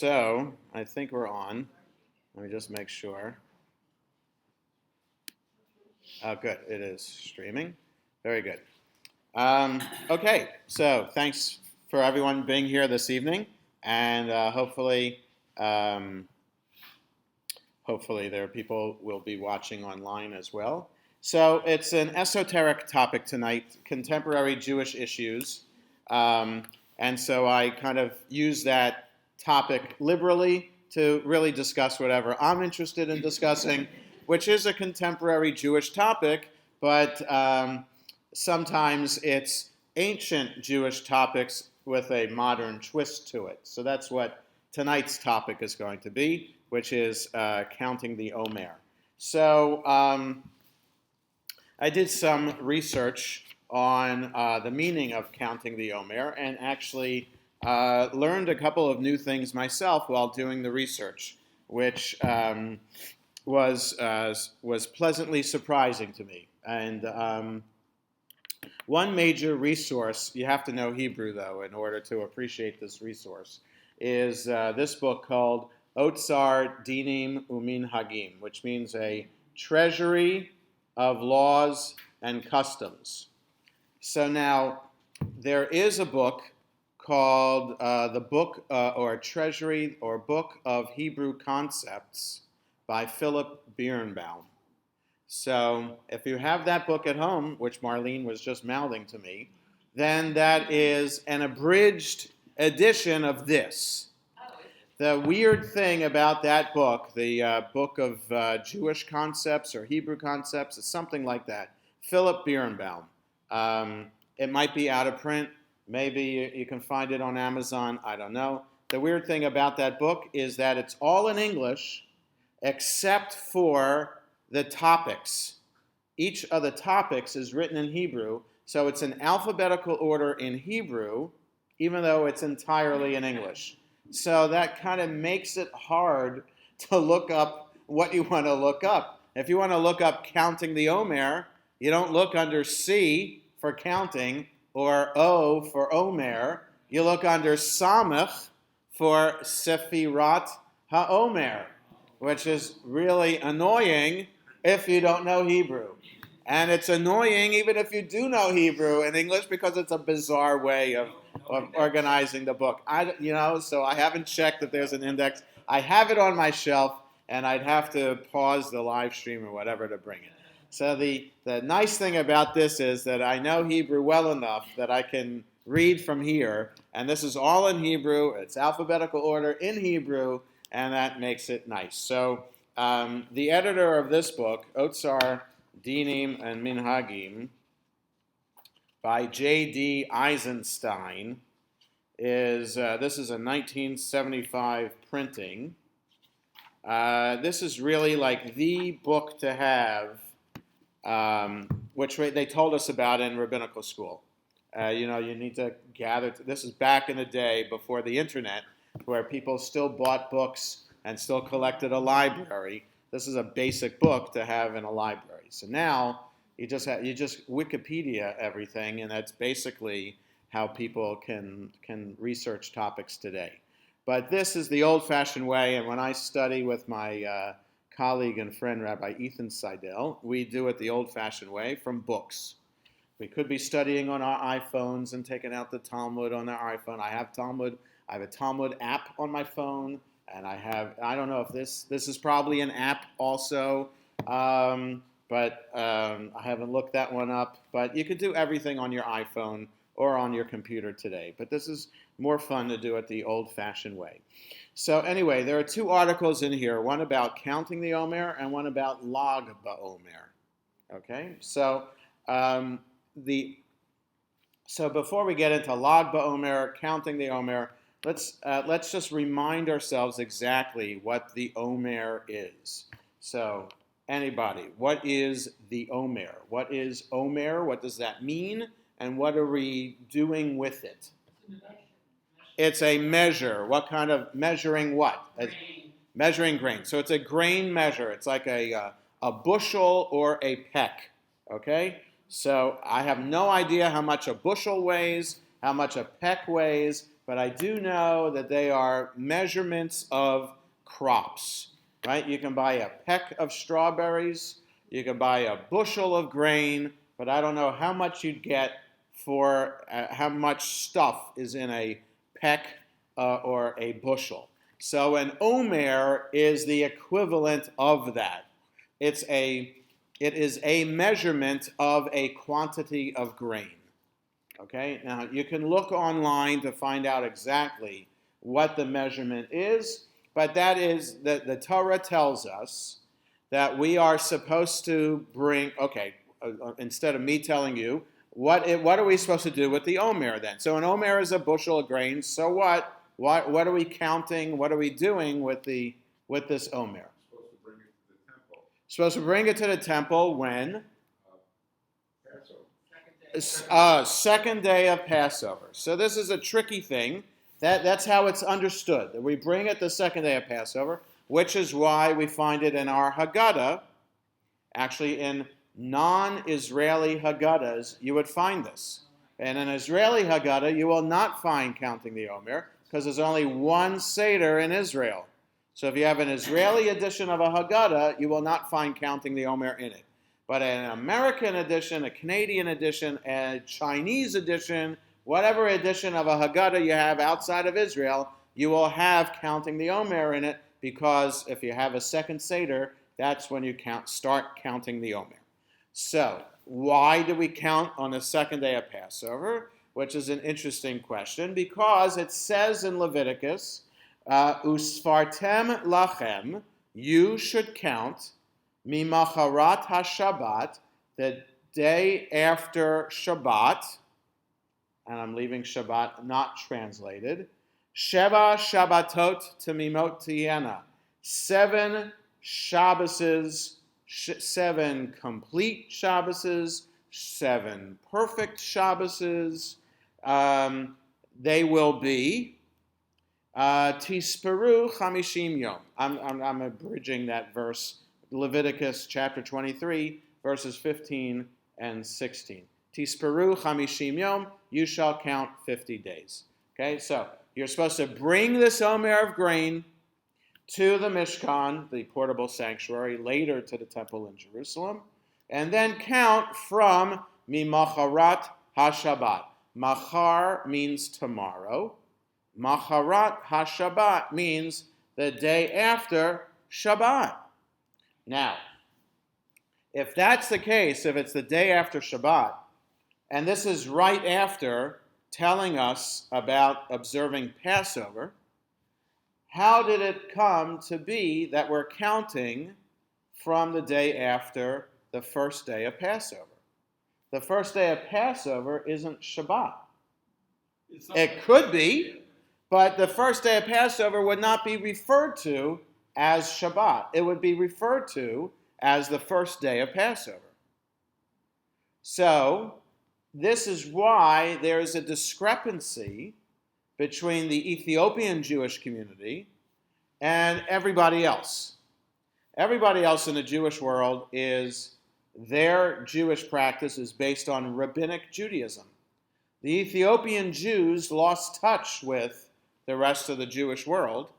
So, I think we're on. Let me just make sure. Oh, good. It is streaming. Very good. Okay, so thanks for everyone being here this evening, and um, hopefully there are people will be watching online as well. So it's an esoteric topic tonight: contemporary Jewish issues, um, and so I kind of use that topic liberally to really discuss whatever I'm interested in discussing, which is a contemporary Jewish topic, but sometimes it's ancient Jewish topics with a modern twist to it. So that's what tonight's topic is going to be, which is counting the Omer. So I did some research on the meaning of counting the Omer and actually learned a couple of new things myself while doing the research, which was pleasantly surprising to me. And one major resource, you have to know Hebrew though in order to appreciate this resource, is this book called Otsar Dinim Umin Hagim, which means a treasury of laws and customs. So now there is a book called the Book or Treasury or Book of Hebrew Concepts by Philip Birnbaum. So if you have that book at home, which Marlene was just mouthing to me, then that is an abridged edition of this. The weird thing about that book, the book of Jewish concepts or Hebrew concepts, is something like that. Philip Birnbaum. It might be out of print. Maybe you can find it on Amazon. I don't know. The weird thing about that book is that it's all in English except for the topics. Each of the topics is written in Hebrew, so it's in alphabetical order in Hebrew, even though it's entirely in English. So that kind of makes it hard to look up what you want to look up. If you want to look up counting the Omer, you don't look under C for counting or O for Omer. You look under Samech for Sefirat HaOmer, which is really annoying if you don't know Hebrew. And it's annoying even if you do know Hebrew and English because it's a bizarre way of organizing the book. So I haven't checked if there's an index. I have it on my shelf, and I'd have to pause the live stream or whatever to bring it. So the nice thing about this is that I know Hebrew well enough that I can read from here, and this is all in Hebrew. It's alphabetical order in Hebrew, and that makes it nice. So the editor of this book, Otsar Dinim and Minhagim, by J.D. Eisenstein, this is a 1975 printing. This is really like the book to have, which they told us about in rabbinical school. You need to gather. This is back in the day before the internet, where people still bought books and still collected a library. This is a basic book to have in a library. So now you just Wikipedia everything, and that's basically how people can research topics today. But this is the old-fashioned way, and when I study with my colleague and friend Rabbi Ethan Seidel, we do it the old-fashioned way from books. We could be studying on our iPhones and taking out the Talmud on our iPhone. I have a Talmud app on my phone, and I don't know if this is probably an app also, but I haven't looked that one up. But you could do everything on your iPhone or on your computer today. But this is more fun to do it the old-fashioned way. So anyway, there are two articles in here, one about counting the Omer and one about Lag BaOmer. Okay, so before we get into Lag BaOmer, counting the Omer, let's just remind ourselves exactly what the Omer is. So anybody, what is the Omer? What is Omer? What does that mean? And what are we doing with it? It's a measure. What kind of measuring what? Measuring grain. So it's a grain measure. It's like a bushel or a peck. Okay? So I have no idea how much a bushel weighs, how much a peck weighs, but I do know that they are measurements of crops, right? You can buy a peck of strawberries, you can buy a bushel of grain, but I don't know how much you'd get for how much stuff is in a peck or a bushel. So an Omer is the equivalent of that. It is a measurement of a quantity of grain. Okay, now you can look online to find out exactly what the measurement is, but that is that the Torah tells us that we are supposed to bring. Okay, instead of me telling you what are we supposed to do with the Omer then? So an Omer is a bushel of grain. So what? What are we counting? What are we doing with this Omer? Supposed to bring it to the temple when? Second day of Passover. So this is a tricky thing. That's how it's understood. That we bring it the second day of Passover, which is why we find it in our Haggadah. Actually, in non-Israeli Haggadahs, you would find this. And in Israeli Haggadah, you will not find counting the Omer, because there's only one Seder in Israel. So if you have an Israeli edition of a Haggadah, you will not find counting the Omer in it. But an American edition, a Canadian edition, a Chinese edition, whatever edition of a Haggadah you have outside of Israel, you will have counting the Omer in it, because if you have a second Seder, that's when you start counting the Omer. So, why do we count on the second day of Passover? Which is an interesting question, because it says in Leviticus, Usfartem lachem, you should count, Mimacharat HaShabbat, the day after Shabbat, and I'm leaving Shabbat not translated, Sheva Shabbatot Temimot Tiena, 7 Shabbases, 7 complete Shabbases, 7 perfect Shabbases. They will be Tisperu Chamishim Yom. I'm abridging that verse. Leviticus chapter 23, verses 15 and 16. Tisperu chamishim yom, you shall count 50 days. Okay, so you're supposed to bring this Omer of grain to the Mishkan, the portable sanctuary, later to the temple in Jerusalem, and then count from Mimacharat HaShabbat. Machar means tomorrow. Macharat HaShabbat means the day after Shabbat. Now, if that's the case, if it's the day after Shabbat, and this is right after telling us about observing Passover, how did it come to be that we're counting from the day after the first day of Passover? The first day of Passover isn't Shabbat. It could be, but the first day of Passover would not be referred to as Shabbat. It would be referred to as the first day of Passover. So, this is why there is a discrepancy between the Ethiopian Jewish community and everybody else. Everybody else in the Jewish world their Jewish practice is based on rabbinic Judaism. The Ethiopian Jews lost touch with the rest of the Jewish world,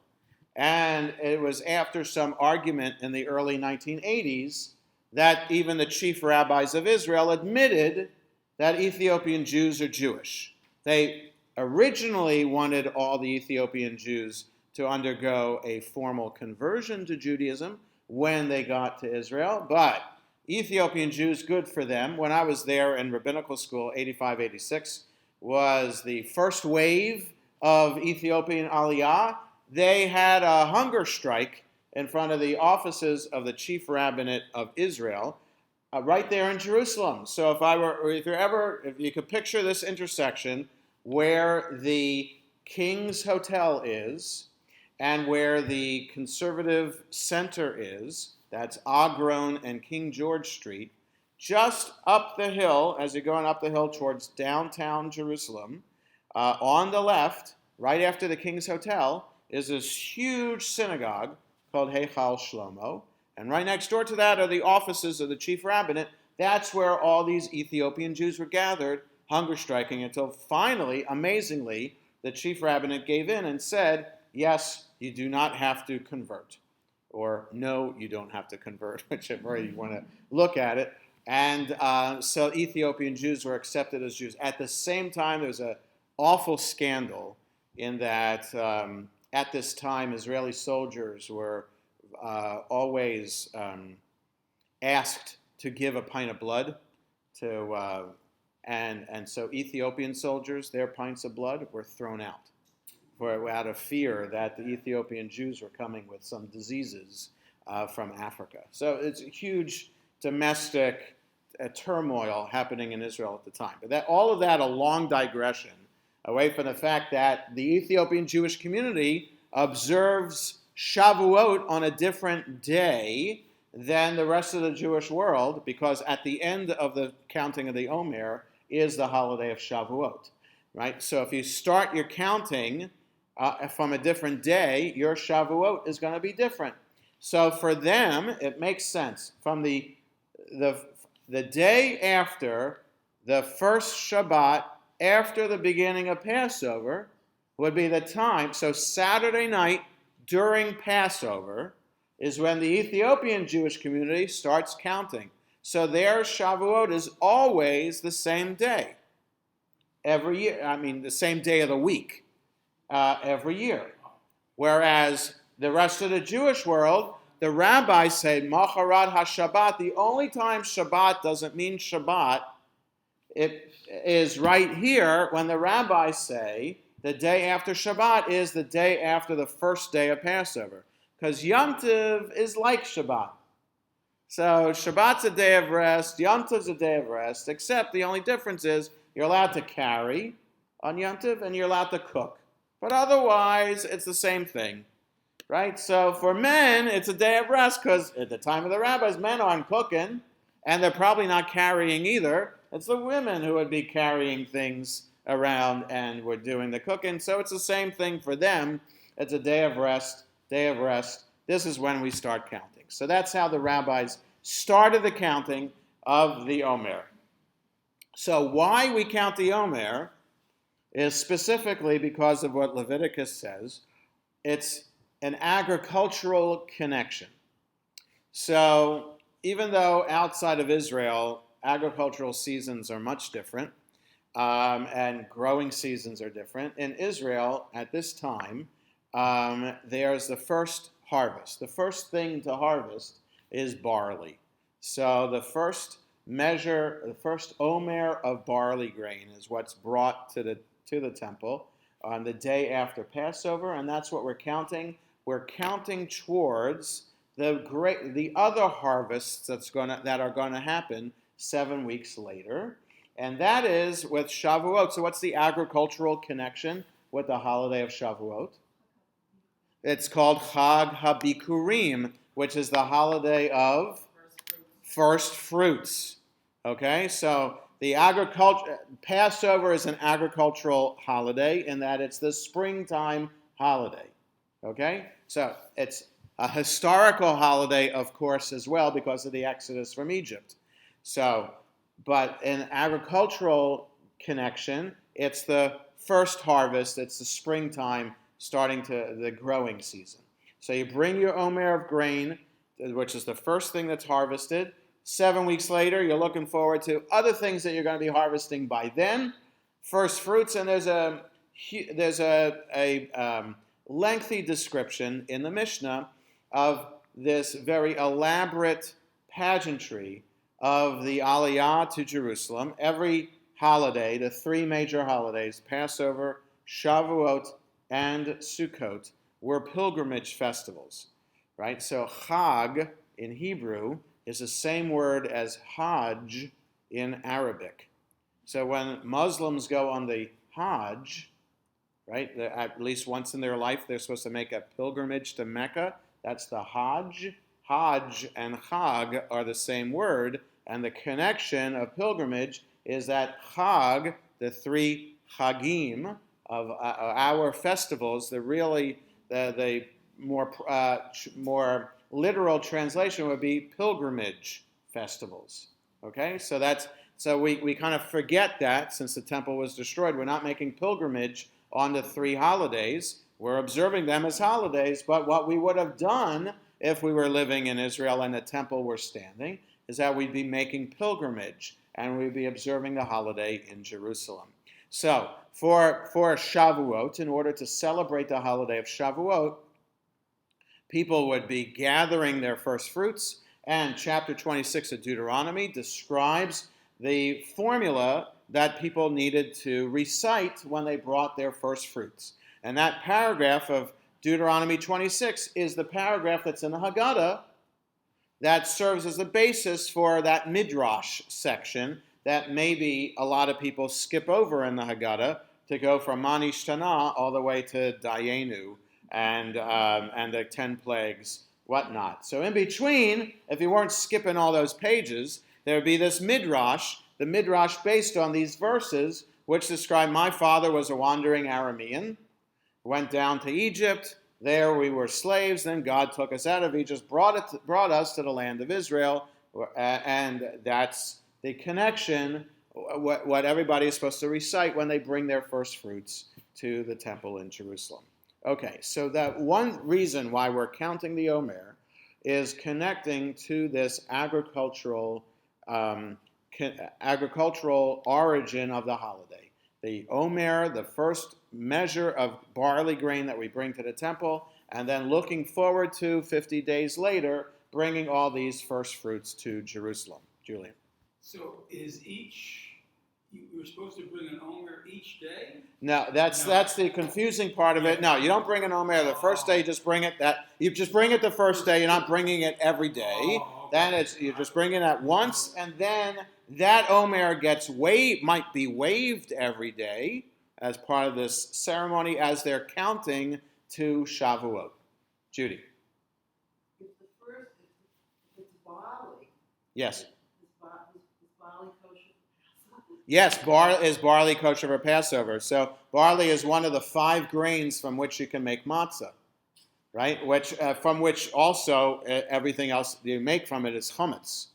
and it was after some argument in the early 1980s that even the chief rabbis of Israel admitted that Ethiopian Jews are Jewish. They originally wanted all the Ethiopian Jews to undergo a formal conversion to Judaism when they got to Israel, but Ethiopian Jews, good for them. When I was there in rabbinical school, 85, 86, was the first wave of Ethiopian Aliyah. They had a hunger strike in front of the offices of the chief rabbinate of Israel, right there in Jerusalem. So if you could picture this intersection where the King's Hotel is and where the conservative center is, that's Agron and King George Street, just up the hill, as you're going up the hill towards downtown Jerusalem, on the left, right after the King's Hotel, is this huge synagogue called Heichal Shlomo. And right next door to that are the offices of the chief rabbinate. That's where all these Ethiopian Jews were gathered, hunger striking, until finally, amazingly, the chief rabbinate gave in and said, yes, you do not have to convert. Or no, you don't have to convert, whichever way you want to look at it. And so Ethiopian Jews were accepted as Jews. At the same time, there was an awful scandal in that at this time, Israeli soldiers were always asked to give a pint of blood to, and so Ethiopian soldiers, their pints of blood were thrown out out of fear that the Ethiopian Jews were coming with some diseases from Africa. So it's a huge domestic turmoil happening in Israel at the time. But all of that, a long digression away from the fact that the Ethiopian Jewish community observes Shavuot on a different day than the rest of the Jewish world, because at the end of the counting of the Omer is the holiday of Shavuot, right? So if you start your counting from a different day, your Shavuot is going to be different. So for them, it makes sense. From the day after the first Shabbat, after the beginning of Passover, would be the time. So Saturday night during Passover is when the Ethiopian Jewish community starts counting. So their Shavuot is always the same day. Every year, the same day of the week. Every year. Whereas the rest of the Jewish world, the rabbis say, Macharat HaShabbat, the only time Shabbat doesn't mean Shabbat, it is right here when the rabbis say the day after Shabbat is the day after the first day of Passover. Because Yom Tov is like Shabbat. So Shabbat's a day of rest, Yom Tov's a day of rest, except the only difference is you're allowed to carry on Yom Tov and you're allowed to cook. But otherwise, it's the same thing, right? So for men, it's a day of rest because at the time of the rabbis, men aren't cooking, and they're probably not carrying either. It's the women who would be carrying things around and were doing the cooking. So it's the same thing for them. It's a day of rest, day of rest. This is when we start counting. So that's how the rabbis started the counting of the Omer. So why we count the Omer is specifically because of what Leviticus says. It's an agricultural connection. So even though outside of Israel, agricultural seasons are much different, and growing seasons are different, in Israel at this time, there's the first harvest. The first thing to harvest is barley. So the first measure, the first omer of barley grain is what's brought to the temple on the day after Passover, and that's what we're counting. We're counting towards the other harvests that are going to happen 7 weeks later, and that is with Shavuot. So what's the agricultural connection with the holiday of Shavuot? It's called Chag HaBikurim, which is the holiday of first fruits. Okay, so the Passover is an agricultural holiday in that it's the springtime holiday. Okay, so it's a historical holiday, of course, as well because of the Exodus from Egypt. So, but in agricultural connection, it's the first harvest, it's the springtime starting to the growing season. So you bring your omer of grain, which is the first thing that's harvested. 7 weeks later, you're looking forward to other things that you're going to be harvesting by then. First fruits, and there's a lengthy description in the Mishnah of this very elaborate pageantry of the Aliyah to Jerusalem. Every holiday, the three major holidays, Passover, Shavuot, and Sukkot, were pilgrimage festivals, right? So Chag in Hebrew is the same word as Hajj in Arabic. So when Muslims go on the Hajj, right, at least once in their life, they're supposed to make a pilgrimage to Mecca. That's the Hajj. Hajj and Chag are the same word, and the connection of pilgrimage is that Chag, the three Chagim of our festivals, the more literal translation would be pilgrimage festivals. Okay, so we kind of forget that since the temple was destroyed. We're not making pilgrimage on the 3 holidays. We're observing them as holidays, but what we would have done if we were living in Israel and the temple were standing is that we'd be making pilgrimage and we'd be observing the holiday in Jerusalem. So, for Shavuot, in order to celebrate the holiday of Shavuot, people would be gathering their first fruits, and chapter 26 of Deuteronomy describes the formula that people needed to recite when they brought their first fruits. And that paragraph of Deuteronomy 26 is the paragraph that's in the Haggadah that serves as the basis for that Midrash section that maybe a lot of people skip over in the Haggadah to go from Manishtana all the way to Dayenu and the 10 plagues, whatnot. So in between, if you weren't skipping all those pages, there would be this Midrash, the Midrash based on these verses, which describe my father was a wandering Aramean, went down to Egypt, there we were slaves, then God took us out of Egypt, brought us to the land of Israel, and that's the connection, what everybody is supposed to recite when they bring their first fruits to the temple in Jerusalem. Okay, so that one reason why we're counting the Omer is connecting to this agricultural origin of the holiday. The Omer, the first measure of barley grain that we bring to the temple, and then looking forward to 50 days later, bringing all these first fruits to Jerusalem. Julian. So is you're supposed to bring an Omer each day? No, that's the confusing part of it. No, you don't bring an Omer the first day. You just bring it the first day. You're not bringing it every day. Oh, okay. Then you're just bringing it once, and then that Omer might be waved every day as part of this ceremony as they're counting to Shavuot. Judy. If it's barley. Yes. Is barley kosher? Yes, barley kosher for Passover. So barley is one of the 5 grains from which you can make matzah, right? From which also everything else you make from it is chametz,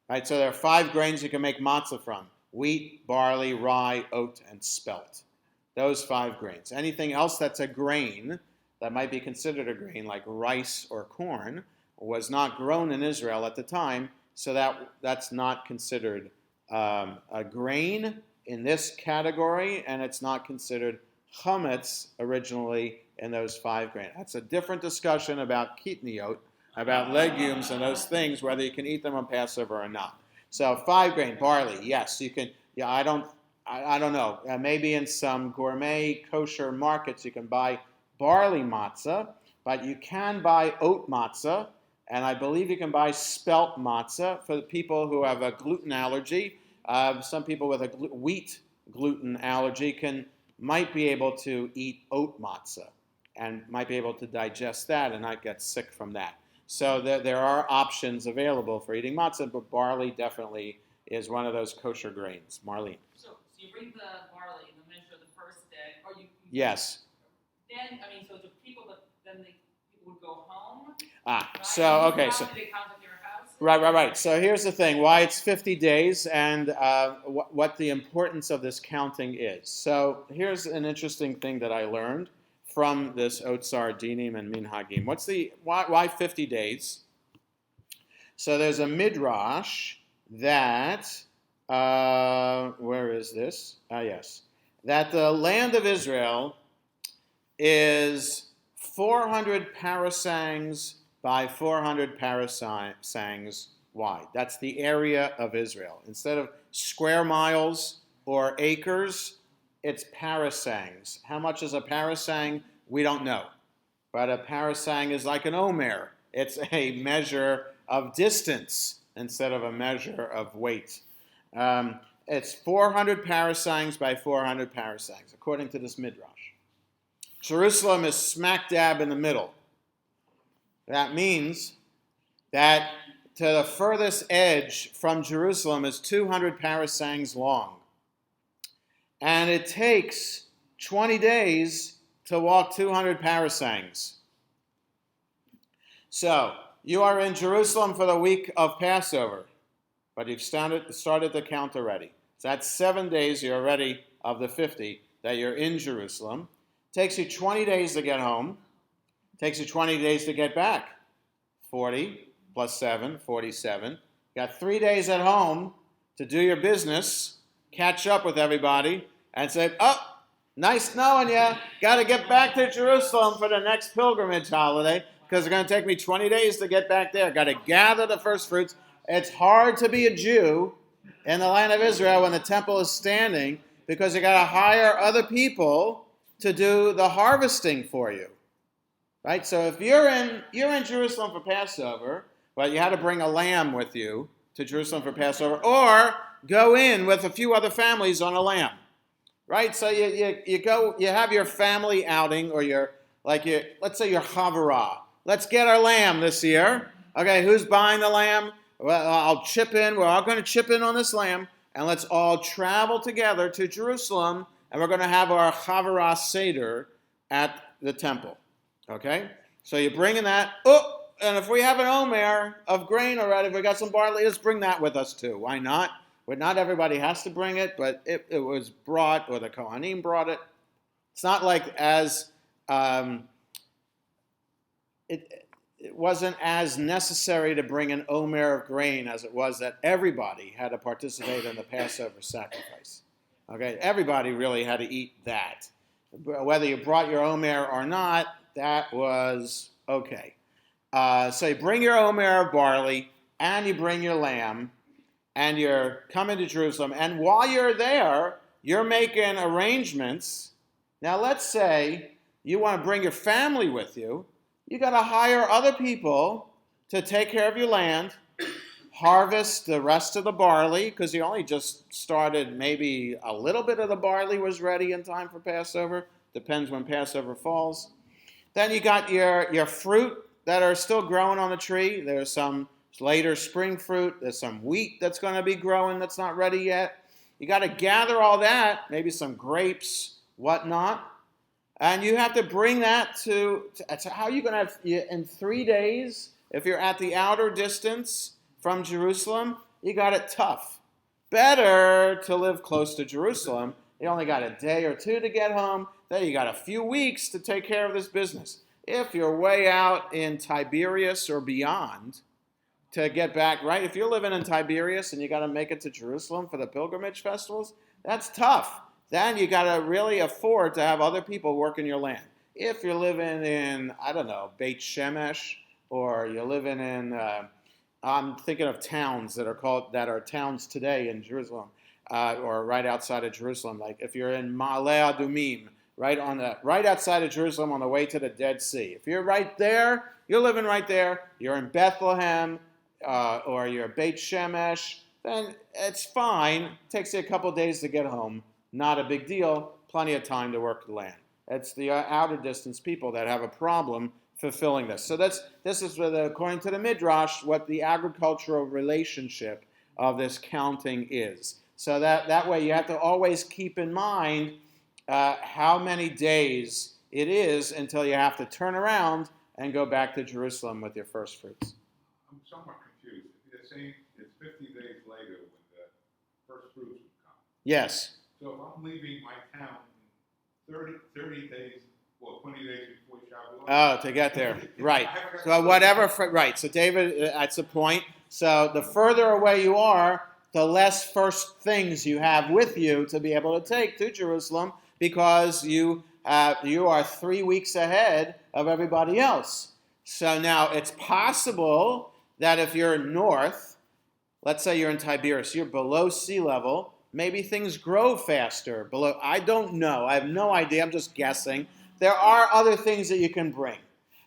right? So there are 5 grains you can make matzah from: wheat, barley, rye, oat, and spelt. Those 5 grains. Anything else that's a grain that might be considered a grain, like rice or corn, was not grown in Israel at the time, so that's not considered a grain in this category, and it's not considered chametz originally in those 5 grains. That's a different discussion about kitniot, about legumes and those things, whether you can eat them on Passover or not. So 5 grain barley, yes, you can. Yeah, I don't know. Maybe in some gourmet kosher markets you can buy barley matzah, but you can buy oat matzah, and I believe you can buy spelt matzah for the people who have a gluten allergy. Some people with a wheat gluten allergy might be able to eat oat matzah and might be able to digest that and not get sick from that. So there are options available for eating matzah, but barley definitely is one of those kosher grains. Marlene. So you bring the barley in the measure the first day, or you Yes. Then so the people, but then people would go home. Right? So okay, so. They count at your house. Right. So here's the thing, why it's 50 days and what the importance of this counting is. So here's an interesting thing that I learned from this Otsar, Dinim, and Minhagim. Why 50 days? So there's a midrash that, where is this? Yes. That the land of Israel is 400 parasangs by 400 parasangs wide. That's the area of Israel. Instead of square miles or acres, it's parasangs. How much is a parasang? We don't know. But a parasang is like an omer. It's a measure of distance instead of a measure of weight. It's 400 parasangs by 400 parasangs, according to this midrash. Jerusalem is smack dab in the middle. That means that to the furthest edge from Jerusalem is 200 parasangs long. And it takes 20 days to walk 200 parasangs. So, you are in Jerusalem for the week of Passover, but you've started the count already. So that's 7 days you're already of the 50 that you're in Jerusalem. Takes you 20 days to get home. Takes you 20 days to get back. 40 plus 7, 47. You got 3 days at home to do your business, catch up with everybody, and say, oh, nice knowing you. Got to get back to Jerusalem for the next pilgrimage holiday because it's going to take me 20 days to get back there. Got to gather the first fruits. It's hard to be a Jew in the land of Israel when the temple is standing because you got to hire other people to do the harvesting for you. Right? So if you're in Jerusalem for Passover, well, you had to bring a lamb with you to Jerusalem for Passover, or go in with a few other families on a lamb. Right? So you go, you have your family outing, or let's say your chavurah. Let's get our lamb this year. Okay, who's buying the lamb? Well, I'll chip in. We're all going to chip in on this lamb, and let's all travel together to Jerusalem, and we're going to have our chavurah seder at the temple. Okay? So you're bringing that. Oh, and if we have an Omer of grain already, if we got some barley, let's bring that with us too. Why not? But not everybody has to bring it, but it was brought, or the Kohanim brought it. It's not like it wasn't as necessary to bring an Omer of grain as it was that everybody had to participate in the Passover sacrifice. Okay? Everybody really had to eat that. Whether you brought your Omer or not, that was okay. So you bring your Omer of barley, and you bring your lamb, and you're coming to Jerusalem. And while you're there, you're making arrangements. Now, let's say you want to bring your family with you. You got to hire other people to take care of your land, harvest the rest of the barley, because you only just started, maybe a little bit of the barley was ready in time for Passover. Depends when Passover falls. Then you got your fruit that are still growing on the tree. There's some later spring fruit. There's some wheat that's going to be growing that's not ready yet. You got to gather all that, maybe some grapes, whatnot. And you have to bring that to how you going to have, in 3 days, if you're at the outer distance from Jerusalem, you got it tough. Better to live close to Jerusalem. You only got a day or two to get home. Then you got a few weeks to take care of this business. If you're way out in Tiberias or beyond to get back, right? If you're living in Tiberias and you got to make it to Jerusalem for the pilgrimage festivals, that's tough. Then you got to really afford to have other people working your land. If you're living in, I don't know, Beit Shemesh, or you're living in, I'm thinking of towns that are towns today in Jerusalem, or right outside of Jerusalem. Like if you're in Ma'ale Adumim, right outside of Jerusalem on the way to the Dead Sea. If you're right there, you're living right there, you're in Bethlehem, or you're Beit Shemesh, then it's fine. It takes you a couple days to get home. Not a big deal. Plenty of time to work the land. It's the outer distance people that have a problem fulfilling this. So this is, according to the Midrash, what the agricultural relationship of this counting is. So that way you have to always keep in mind how many days it is until you have to turn around and go back to Jerusalem with your first fruits. I'm somewhat confused. You're saying it's 50 days later when the first fruits would come. Yes. So if I'm leaving my town 30 days, well, 20 days before Shavuot. Oh, to get there. Right. So whatever, right. So David, that's the point. So the further away you are, the less first things you have with you to be able to take to Jerusalem, because you are 3 weeks ahead of everybody else. So now it's possible that if you're north, let's say you're in Tiberias, you're below sea level, maybe things grow faster below. I don't know. I have no idea. I'm just guessing. There are other things that you can bring.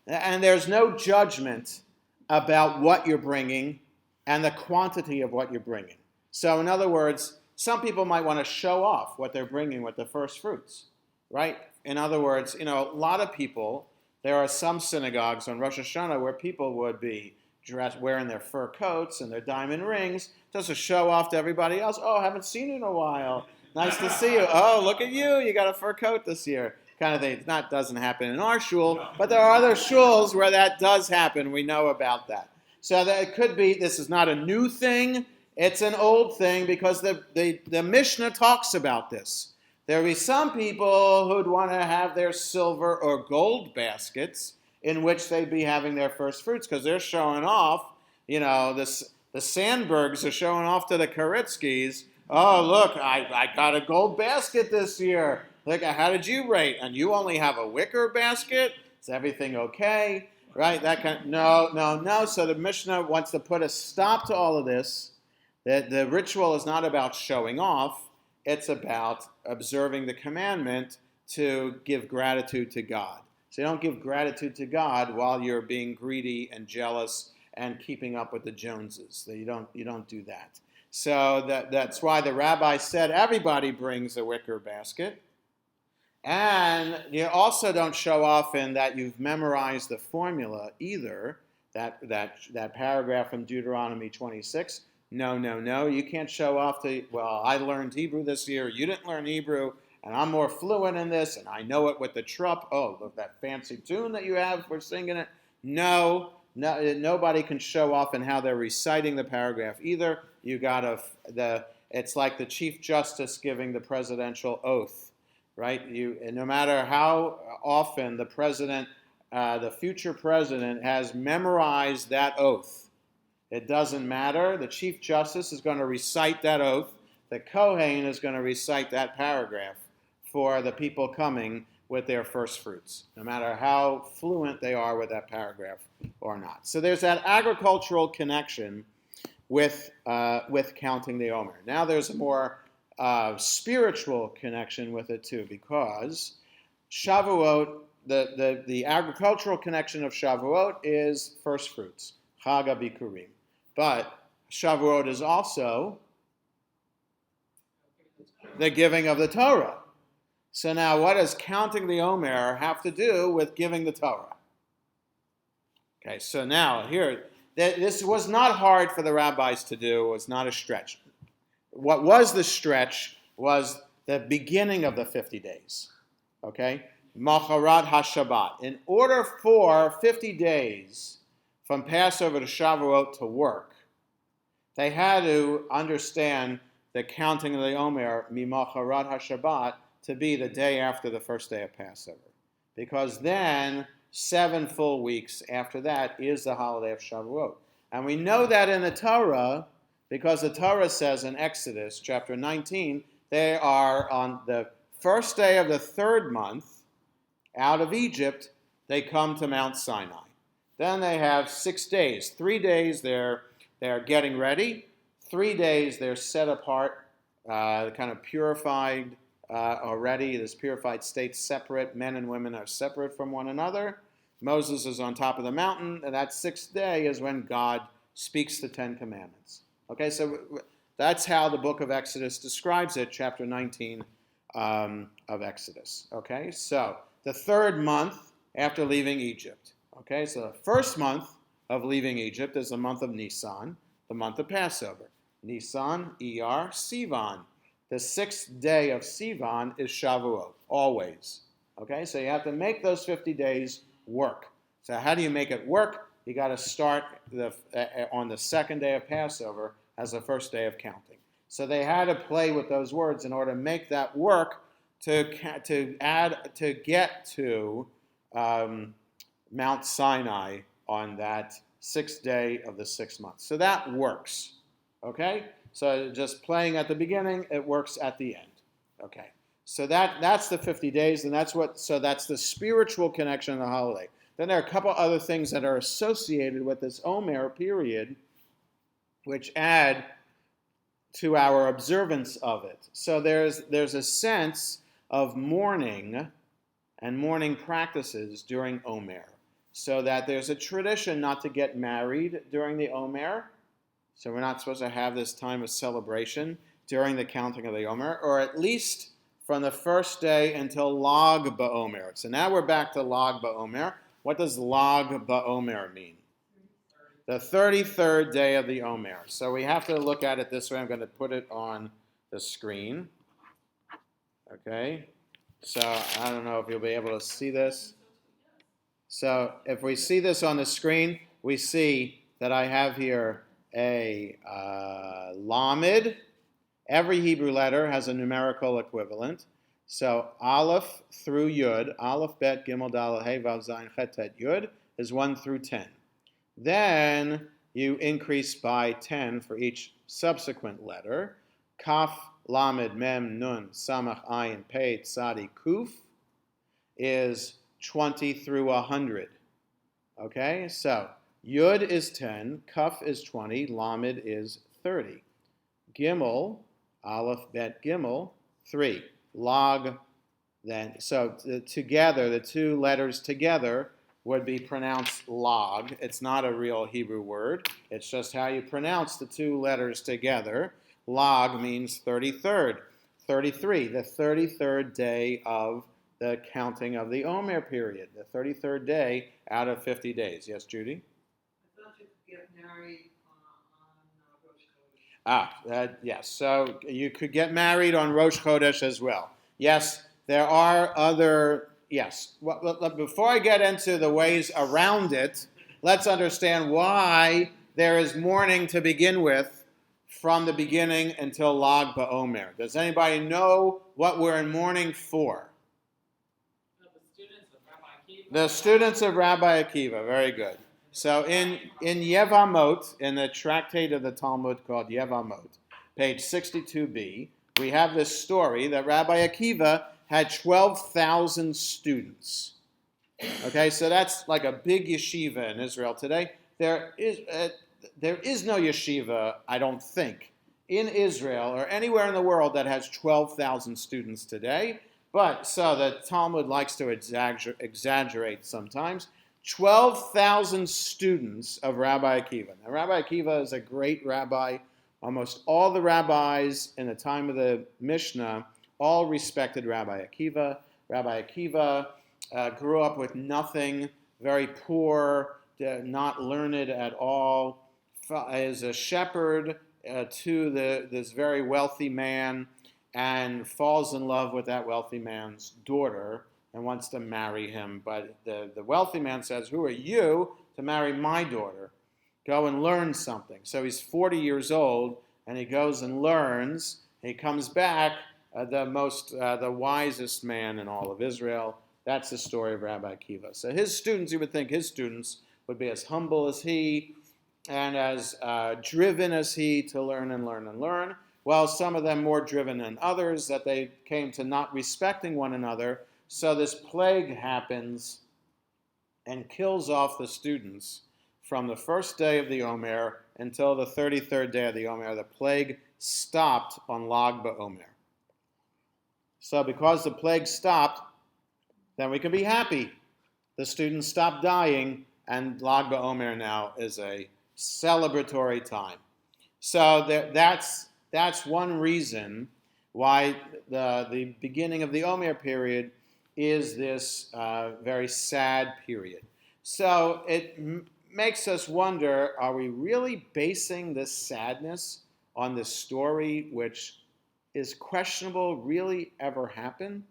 And there's no judgment about what you're bringing and the quantity of what you're bringing. So in other words, some people might want to show off what they're bringing with the first fruits, right? In other words, a lot of people, there are some synagogues on Rosh Hashanah where people would be dressed, wearing their fur coats and their diamond rings just to show off to everybody else. Oh, haven't seen you in a while. Nice to see you. Oh, look at you. You got a fur coat this year. Kind of thing. That doesn't happen in our shul, but there are other shuls where that does happen. We know about that. So that it could be, this is not a new thing. It's an old thing because the Mishnah talks about this. There will be some people who'd want to have their silver or gold baskets in which they'd be having their first fruits because they're showing off. The Sandbergs are showing off to the Koritskis. Oh, look, I got a gold basket this year. Look, how did you rate? And you only have a wicker basket? Is everything okay? Right? No. So the Mishnah wants to put a stop to all of this. That the ritual is not about showing off. It's about observing the commandment to give gratitude to God. So you don't give gratitude to God while you're being greedy and jealous and keeping up with the Joneses. So you don't do that. So that's why the rabbi said everybody brings a wicker basket. And you also don't show off in that you've memorized the formula either. That paragraph from Deuteronomy 26. No. You can't show off I learned Hebrew this year. You didn't learn Hebrew, and I'm more fluent in this, and I know it with the trup. Oh, look, that fancy tune that you have for singing it. No, nobody can show off in how they're reciting the paragraph either. It's like the Chief Justice giving the presidential oath, right? No matter how often the president, the future president, has memorized that oath, it doesn't matter. The Chief Justice is going to recite that oath. The Kohen is going to recite that paragraph for the people coming with their first fruits, no matter how fluent they are with that paragraph or not. So there's that agricultural connection with counting the Omer. Now there's a more spiritual connection with it too, because Shavuot, the agricultural connection of Shavuot is first fruits, Chag HaBikurim. But Shavuot is also the giving of the Torah. So now what does counting the Omer have to do with giving the Torah? Okay, so now here, this was not hard for the rabbis to do. It was not a stretch. What was the stretch was the beginning of the 50 days. Okay? Macharat HaShabbat. In order for 50 days from Passover to Shavuot to work, they had to understand the counting of the Omer, Mimacharat HaShabbat, to be the day after the first day of Passover. Because then, 7 full weeks after that is the holiday of Shavuot. And we know that in the Torah, because the Torah says in Exodus chapter 19, they are on the first day of the 3rd month, out of Egypt, they come to Mount Sinai. Then they have 6 days. 3 days they're getting ready. 3 days they're set apart, kind of purified already. This purified state separate. Men and women are separate from one another. Moses is on top of the mountain, and that 6th day is when God speaks the 10 Commandments. Okay, so that's how the book of Exodus describes it, chapter 19 of Exodus. Okay, so the 3rd month after leaving Egypt. Okay, so the first month of leaving Egypt is the month of Nisan, the month of Passover. Nisan, Iyar, Sivan. The 6th day of Sivan is Shavuot, always. Okay, so you have to make those 50 days work. So how do you make it work? You got to start on the 2nd day of Passover as the first day of counting. So they had to play with those words in order to make that work to get to Mount Sinai on that 6th day of the 6th month. So that works. Okay? So just playing at the beginning, it works at the end. Okay. So that's the 50 days, and that's the spiritual connection of the holiday. Then there are a couple other things that are associated with this Omer period, which add to our observance of it. So there's a sense of mourning and mourning practices during Omer. So that there's a tradition not to get married during the Omer. So we're not supposed to have this time of celebration during the counting of the Omer, or at least from the first day until Lag BaOmer. So now we're back to Lag BaOmer. What does Lag BaOmer mean? The 33rd day of the Omer. So we have to look at it this way. I'm going to put it on the screen. Okay. So I don't know if you'll be able to see this. So if we see this on the screen, we see that I have here a Lamed. Every Hebrew letter has a numerical equivalent. So Aleph through Yud, Aleph, Bet, Gimel, Daled, Hey, Vav, Zayin, Chet, Tet, Yud is 1 through 10. Then you increase by 10 for each subsequent letter. Kaf, Lamed, Mem, Nun, Samach, Ayin, Pei, Tzadi, Kuf is 20 through 100. Okay, so Yud is 10, Kaf is 20, Lamed is 30. Gimel, Aleph, Bet, Gimel, 3. Log, then, so together, the two letters together would be pronounced log. It's not a real Hebrew word. It's just how you pronounce the two letters together. Log means 33rd. 33, the 33rd day of the counting of the Omer period, the 33rd day out of 50 days. Yes, Judy? I thought you could get married on Rosh Chodesh. Yes. So you could get married on Rosh Chodesh as well. Yes, there are other. Yes. Well, before I get into the ways around it, let's understand why there is mourning to begin with from the beginning until Lag BaOmer. Does anybody know what we're in mourning for? The students of Rabbi Akiva. The students of Rabbi Akiva. Very good. So in Yevamot, in the tractate of the Talmud called Yevamot, page 62b, we have this story that Rabbi Akiva had 12,000 students. Okay, so that's like a big yeshiva in Israel today. There is no yeshiva, I don't think, in Israel or anywhere in the world that has 12,000 students today. But so the Talmud likes to exaggerate sometimes. 12,000 students of Rabbi Akiva. Now, Rabbi Akiva is a great rabbi. Almost all the rabbis in the time of the Mishnah all respected Rabbi Akiva. Rabbi Akiva grew up with nothing, very poor, not learned at all, is a shepherd to this very wealthy man and falls in love with that wealthy man's daughter and wants to marry him. But the wealthy man says, "Who are you to marry my daughter? Go and learn something." So he's 40 years old, and he goes and learns. He comes back, the wisest man in all of Israel. That's the story of Rabbi Akiva. So his students, you would think his students would be as humble as he and as driven as he to learn and learn and learn. Well, some of them more driven than others, that they came to not respecting one another. So this plague happens and kills off the students from the first day of the Omer until the 33rd day of the Omer. The plague stopped on Lag BaOmer. So because the plague stopped, then we can be happy. The students stopped dying, and Lag BaOmer now is a celebratory time. So that's one reason why the beginning of the Omer period is this very sad period. So it makes us wonder, are we really basing this sadness on this story, which is questionable, really ever happen?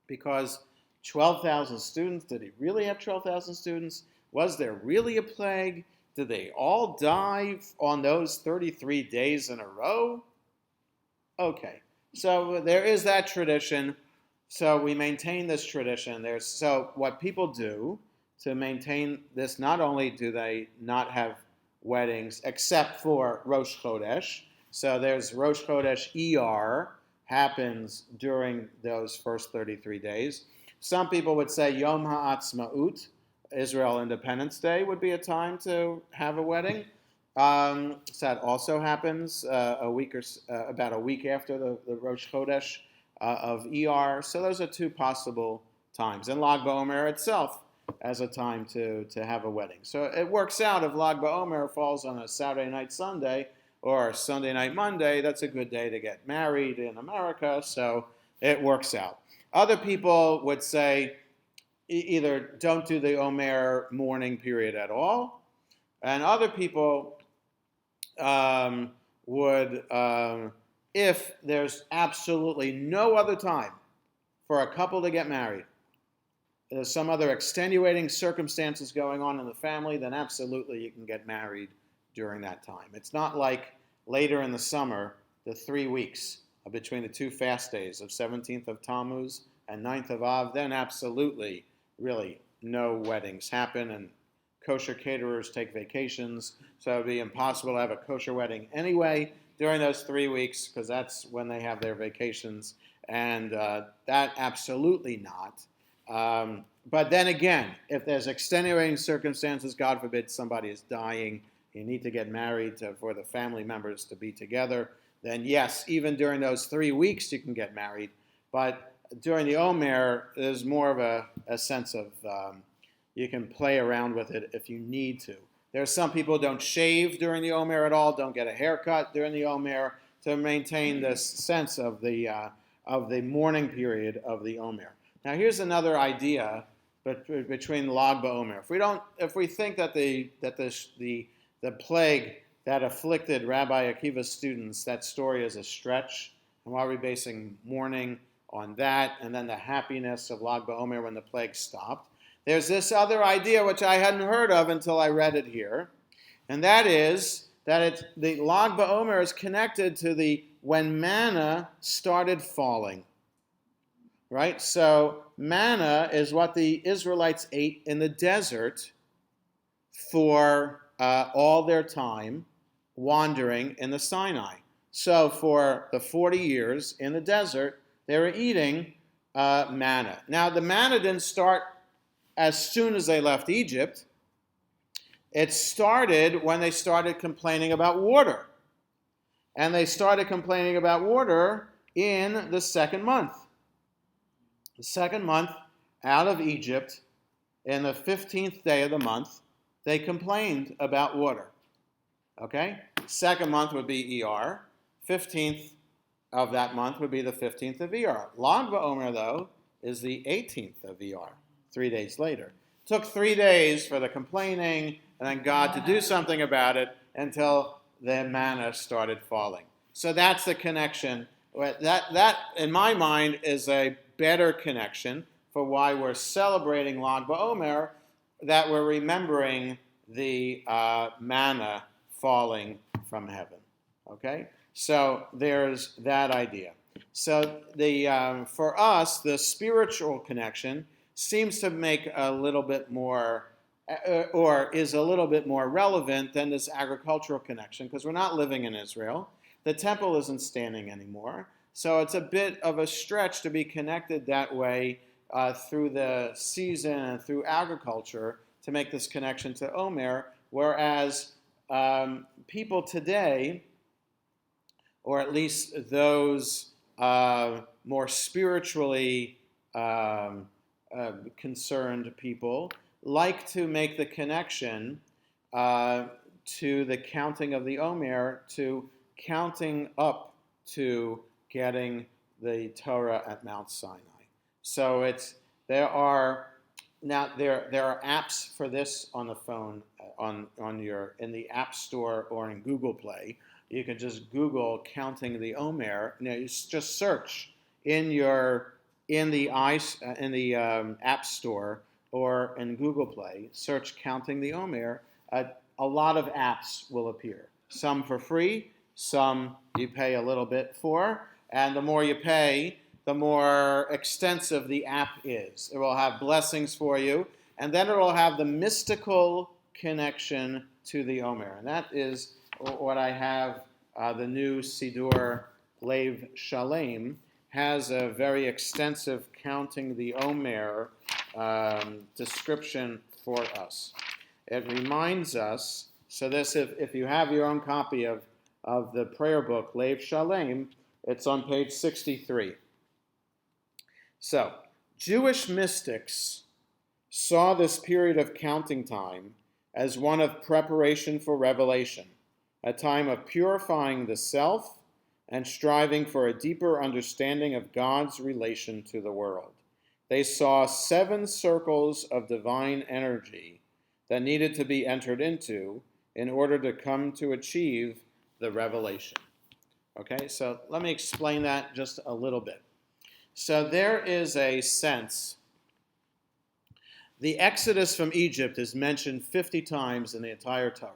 Because 12,000 students, did he really have 12,000 students? Was there really a plague? Did they all die on those 33 days in a row? Okay, so there is that tradition. So we maintain this tradition. So what people do to maintain this, not only do they not have weddings except for Rosh Chodesh. So there's Rosh Chodesh ER happens during those first 33 days. Some people would say Yom HaAtzmaut, Israel Independence Day, would be a time to have a wedding. So that also happens about a week after the Rosh Chodesh of ER. So those are two possible times. And Lag BaOmer itself as a time to have a wedding. So it works out if Lag BaOmer falls on a Saturday night Sunday or Sunday night Monday, that's a good day to get married in America. So it works out. Other people would say either don't do the Omer mourning period at all, and other people would, if there's absolutely no other time for a couple to get married, there's some other extenuating circumstances going on in the family, then absolutely you can get married during that time. It's not like later in the summer, the 3 weeks between the two fast days of 17th of Tammuz and 9th of Av, then absolutely, really, no weddings happen, and kosher caterers take vacations, so it would be impossible to have a kosher wedding anyway during those 3 weeks, because that's when they have their vacations, and that absolutely not. But then again, if there's extenuating circumstances, God forbid somebody is dying, you need to get married for the family members to be together, then yes, even during those 3 weeks you can get married. But during the Omer, there's more of a sense of you can play around with it if you need to. There are some people who don't shave during the Omer at all, don't get a haircut during the Omer, to maintain this sense of the mourning period of the Omer. Now here's another idea between Lag BaOmer. If we think that the plague that afflicted Rabbi Akiva's students, that story is a stretch, and why are we basing mourning on that, and then the happiness of Lag BaOmer when the plague stopped? There's this other idea which I hadn't heard of until I read it here, and that is that the Lag BaOmer is connected to when manna started falling. Right? So manna is what the Israelites ate in the desert for all their time wandering in the Sinai. So for the 40 years in the desert, they were eating manna. Now the manna didn't start as soon as they left Egypt. It started when they started complaining about water. And they started complaining about water in the second month. The second month out of Egypt, in the 15th day of the month, they complained about water. Okay? Second month would be ER. 15th of that month would be the 15th of ER. Lag BaOmer, though, is the 18th of ER, 3 days later. It took 3 days for the complaining and then God to do something about it until the manna started falling. So that's the connection. That in my mind, is a better connection for why we're celebrating Lag BaOmer, that we're remembering the manna falling from heaven. Okay? So there's that idea. So for us, the spiritual connection seems to make a little bit more, or is a little bit more relevant than this agricultural connection, because we're not living in Israel. The temple isn't standing anymore. So it's a bit of a stretch to be connected that way through the season and through agriculture to make this connection to Omer, whereas people today, or at least those more spiritually concerned people, like to make the connection to the counting of the Omer, to counting up to getting the Torah at Mount Sinai. So there are apps for this on the phone, in the App Store or in Google Play. You can just Google counting the Omer. You just search in the App Store or in Google Play. Search counting the Omer. A lot of apps will appear. Some for free, some you pay a little bit for, and the more you pay, the more extensive the app is. It will have blessings for you, and then it will have the mystical connection to the Omer. And that is what I have. The new Siddur Lev Shalem has a very extensive counting the Omer description for us. It reminds us, so this, if you have your own copy of the prayer book, Lev Shalem, it's on page 63. So, Jewish mystics saw this period of counting time as one of preparation for revelation, a time of purifying the self and striving for a deeper understanding of God's relation to the world. They saw 7 circles of divine energy that needed to be entered into in order to come to achieve the revelation. Okay, so let me explain that just a little bit. So there is a sense, the Exodus from Egypt is mentioned 50 times in the entire Torah.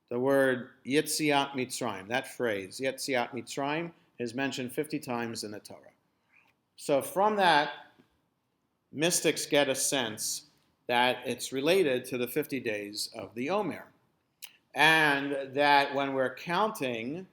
The word Yetziat Mitzrayim, that phrase, Yetziat Mitzrayim, is mentioned 50 times in the Torah. So from that, mystics get a sense that it's related to the 50 days of the Omer. And that when we're counting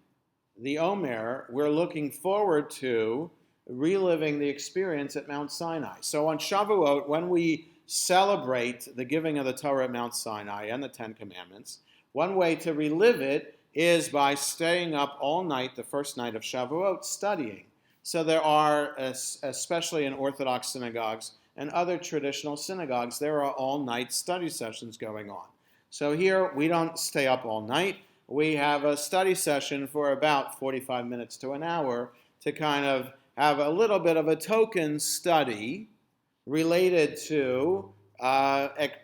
the Omer, we're looking forward to reliving the experience at Mount Sinai. So on Shavuot, when we celebrate the giving of the Torah at Mount Sinai and the Ten Commandments, one way to relive it is by staying up all night, the first night of Shavuot, studying. So there are, especially in Orthodox synagogues and other traditional synagogues, there are all-night study sessions going on. So here, we don't stay up all night. We have a study session for about 45 minutes to an hour to kind of have a little bit of a token study related to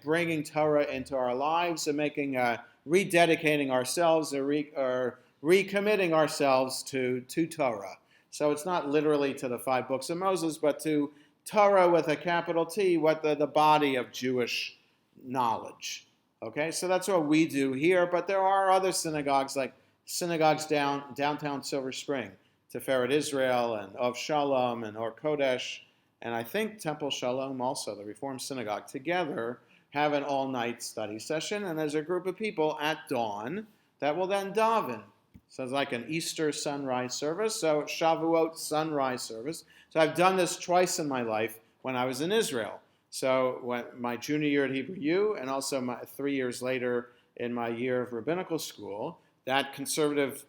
bringing Torah into our lives and rededicating ourselves or recommitting ourselves to Torah. So it's not literally to the 5 books of Moses, but to Torah with a capital T, what the body of Jewish knowledge. Okay, so that's what we do here, but there are other synagogues, like synagogues downtown Silver Spring, Tiferet Israel and Of Shalom and Or Kodesh, and I think Temple Shalom also, the Reformed Synagogue, together have an all-night study session, and there's a group of people at dawn that will then daven. So it's like an Easter sunrise service, so Shavuot sunrise service. So I've done this twice in my life when I was in Israel. So when my junior year at Hebrew U, and also 3 years later in my year of rabbinical school, that conservative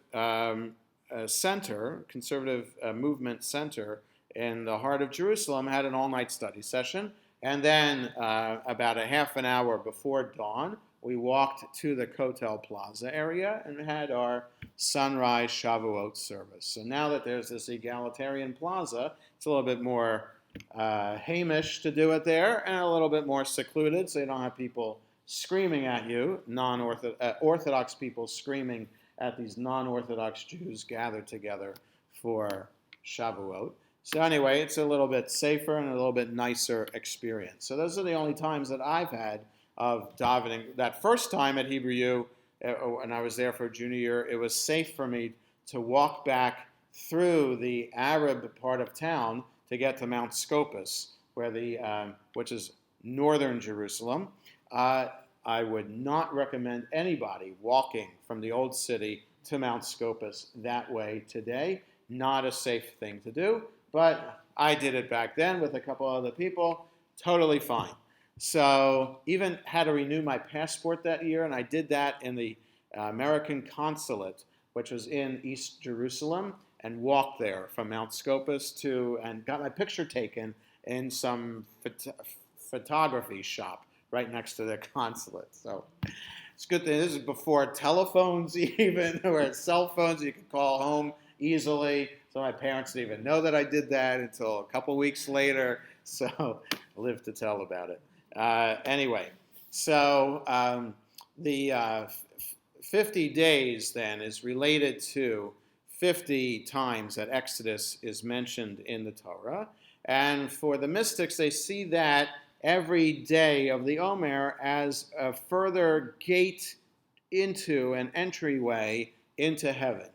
movement center in the heart of Jerusalem had an all-night study session. And then about a half an hour before dawn, we walked to the Kotel Plaza area and had our sunrise Shavuot service. So now that there's this egalitarian plaza, it's a little bit more Hamish to do it there, and a little bit more secluded, so you don't have people screaming at you, Orthodox people screaming at these non-Orthodox Jews gathered together for Shavuot. So anyway, it's a little bit safer and a little bit nicer experience. So those are the only times that I've had of davening. That first time at Hebrew U, when I was there for junior year, it was safe for me to walk back through the Arab part of town to get to Mount Scopus, which is northern Jerusalem. I would not recommend anybody walking from the old city to Mount Scopus that way today. Not a safe thing to do, but I did it back then with a couple other people. Totally fine. So even had to renew my passport that year, and I did that in the American consulate, which was in East Jerusalem, and walked there from Mount Scopus and got my picture taken in some photography shop right next to the consulate. So it's a good thing. This is before telephones even, or cell phones. You could call home easily. So my parents didn't even know that I did that until a couple weeks later. So I lived to tell about it. Anyway, so the 50 days then is related to 50 times that Exodus is mentioned in the Torah. And for the mystics, they see that every day of the Omer as a further gate into an entryway into heaven.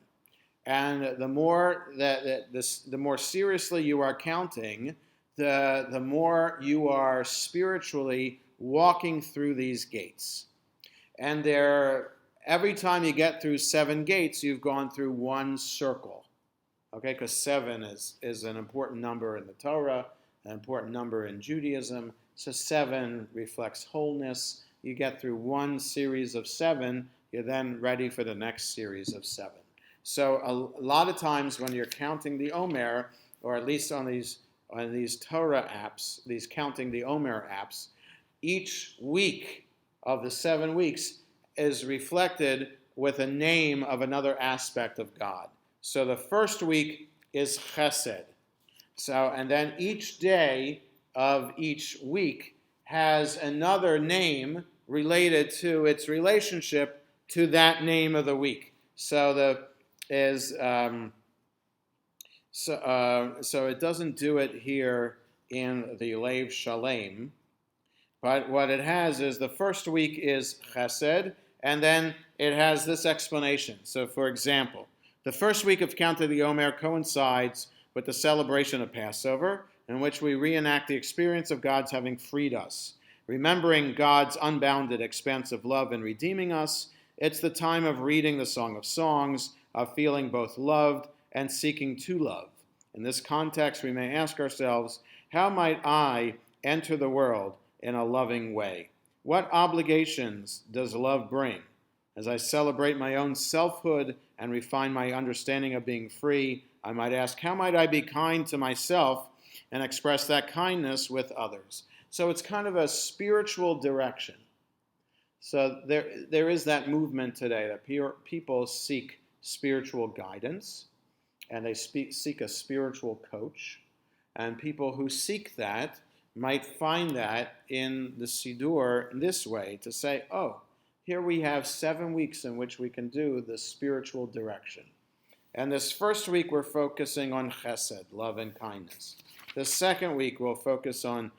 And the more the more seriously you are counting, the more you are spiritually walking through these gates. And every time you get through 7 gates, you've gone through 1 circle. Okay, because 7 is an important number in the Torah, an important number in Judaism. So 7 reflects wholeness. You get through 1 series of 7, you're then ready for the next series of 7. So a lot of times when you're counting the Omer, or at least on these Torah apps, these counting the Omer apps, each week of the 7 weeks is reflected with a name of another aspect of God. So the first week is Chesed. And then each day of each week has another name related to its relationship to that name of the week. So it doesn't do it here in the Lev Shalem, but what it has is the first week is Chesed, and then it has this explanation. So for example, The first week of Count of the Omer coincides with the celebration of Passover, in which we reenact the experience of God's having freed us. Remembering God's unbounded, expansive love in redeeming us, it's the time of reading the Song of Songs, of feeling both loved and seeking to love. In this context, we may ask ourselves, how might I enter the world in a loving way? What obligations does love bring? As I celebrate my own selfhood and refine my understanding of being free, I might ask, how might I be kind to myself and express that kindness with others? So it's kind of a spiritual direction. So there is that movement today that people seek spiritual guidance, and they seek a spiritual coach. And people who seek that might find that in the Siddur in this way, to say, oh, here we have 7 weeks in which we can do the spiritual direction. And this first week we're focusing on chesed, love and kindness. The second week we'll focus on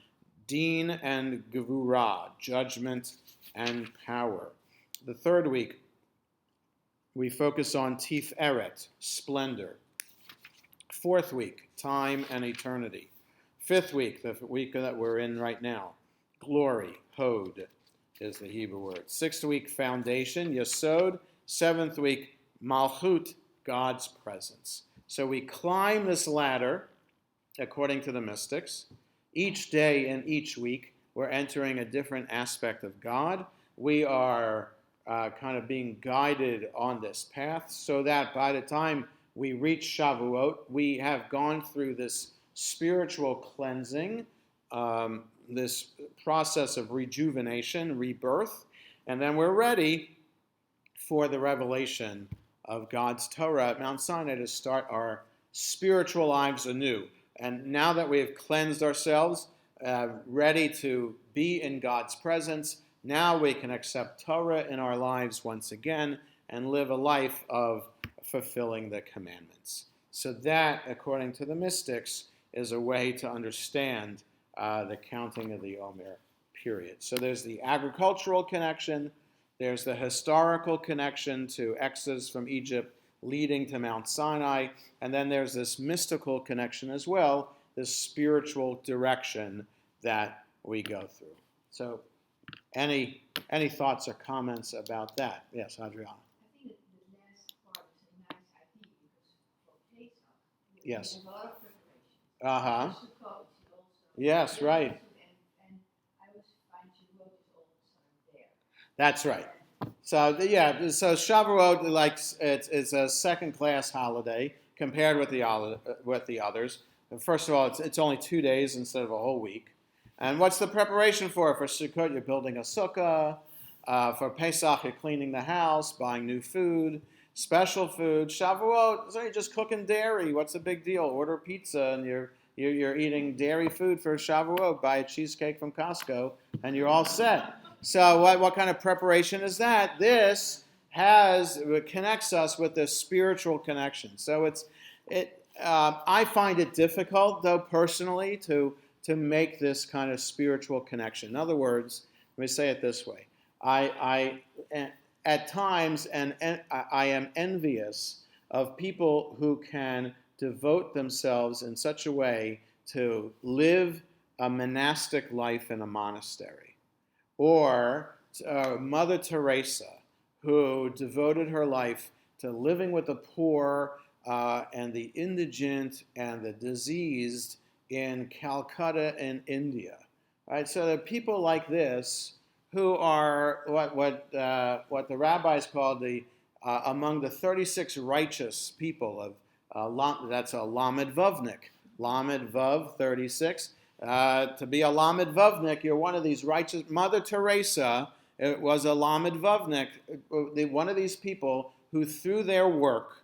din and gevurah, judgment and power. The third week we focus on tiferet, splendor. Fourth week, time and eternity. Fifth week, the week that we're in right now, glory, hod is the Hebrew word. Sixth week, foundation, yesod. Seventh week, malchut, God's presence. So we climb this ladder, according to the mystics. Each day and each week, we're entering a different aspect of God. We are kind of being guided on this path so that by the time we reach Shavuot, we have gone through this spiritual cleansing, this process of rejuvenation, rebirth, and then we're ready for the revelation of God's Torah at Mount Sinai to start our spiritual lives anew. And now that we have cleansed ourselves, ready to be in God's presence, now we can accept Torah in our lives once again and live a life of fulfilling the commandments. So that, according to the mystics, is a way to understand the counting of the Omer period. So there's the agricultural connection, there's the historical connection to Exodus from Egypt leading to Mount Sinai, and then there's this mystical connection as well, this spiritual direction that we go through. So any thoughts or comments about that? Yes, Adriana. I think the last part is a nice idea because for Pesach, Yes. there's a lot of preparation. Uh-huh. Sukkot also. Yes, right. And I always find Shavuot is also there. That's right. So so Shavuot, like it's a second-class holiday compared with the others. First of all, it's only 2 days instead of a whole week. And what's the preparation for it? For Sukkot, you're building a sukkah. For Pesach, you're cleaning the house, buying new food, special food. Shavuot, so you're just cooking dairy. What's the big deal? Order pizza, and you're eating dairy food for Shavuot. Buy a cheesecake from Costco, and you're all set. So what kind of preparation is that? This connects us with this spiritual connection. So I find it difficult, though, personally, to make this kind of spiritual connection. In other words, let me say it this way. I at times, and I am envious of people who can devote themselves in such a way to live a monastic life in a monastery. Or Mother Teresa, who devoted her life to living with the poor and the indigent and the diseased in Calcutta in India. Right? So there are people like this who are what the rabbis call among the 36 righteous people of that's a Lamed Vavnik. Lamed Vav 36. To be a Lamed Vavnik, you're one of these righteous. Mother Teresa was a Lamed Vavnik, one of these people who, through their work,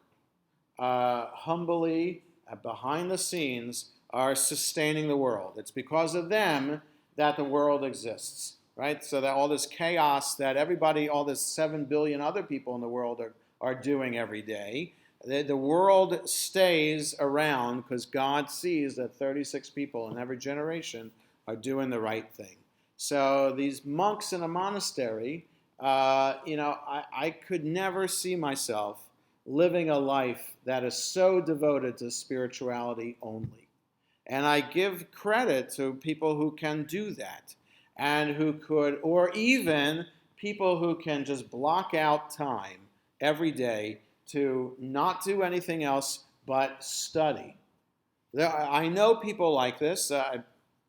humbly behind the scenes, are sustaining the world. It's because of them that the world exists, right? So that all this chaos that everybody, all this 7 billion other people in the world are doing every day, the world stays around because God sees that 36 people in every generation are doing the right thing. So these monks in a monastery, I could never see myself living a life that is so devoted to spirituality only. And I give credit to people who can do that and who could, or even people who can just block out time every day to not do anything else but study. I know people like this.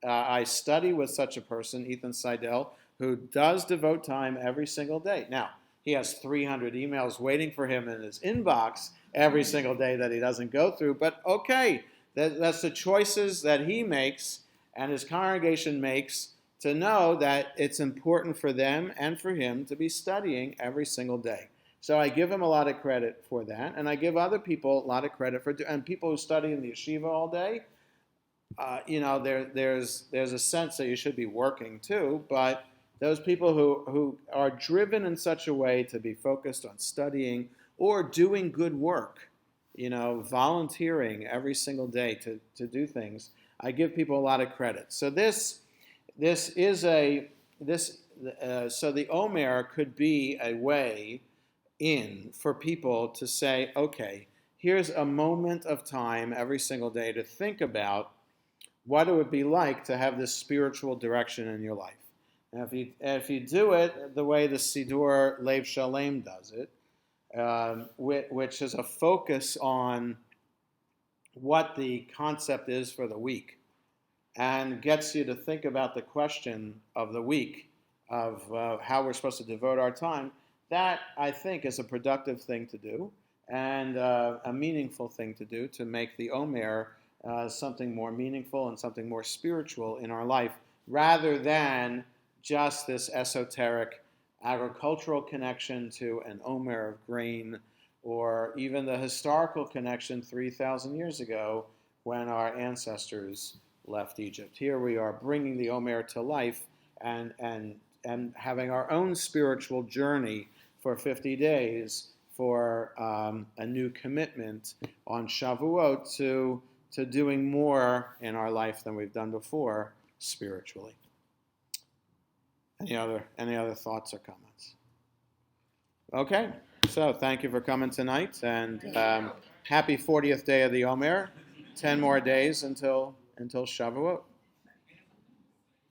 I study with such a person, Ethan Seidel, who does devote time every single day. Now, he has 300 emails waiting for him in his inbox every single day that he doesn't go through. But okay, that's the choices that he makes and his congregation makes to know that it's important for them and for him to be studying every single day. So I give him a lot of credit for that, and I give other people a lot of credit for, and people who study in the yeshiva all day, there's a sense that you should be working too, but those people who are driven in such a way to be focused on studying or doing good work, volunteering every single day to do things, I give people a lot of credit. So so the Omer could be a way in for people to say, okay, here's a moment of time every single day to think about what it would be like to have this spiritual direction in your life. Now, if you do it the way the Sidur Lev Shalem does it, which is a focus on what the concept is for the week, and gets you to think about the question of the week, of how we're supposed to devote our time, that, I think, is a productive thing to do and a meaningful thing to do to make the Omer something more meaningful and something more spiritual in our life, rather than just this esoteric agricultural connection to an Omer of grain, or even the historical connection 3,000 years ago when our ancestors left Egypt. Here we are bringing the Omer to life and having our own spiritual journey for 50 days for a new commitment on Shavuot to doing more in our life than we've done before spiritually. Any other thoughts or comments? Okay, so thank you for coming tonight, and happy 40th day of the Omer. 10 more days until Shavuot.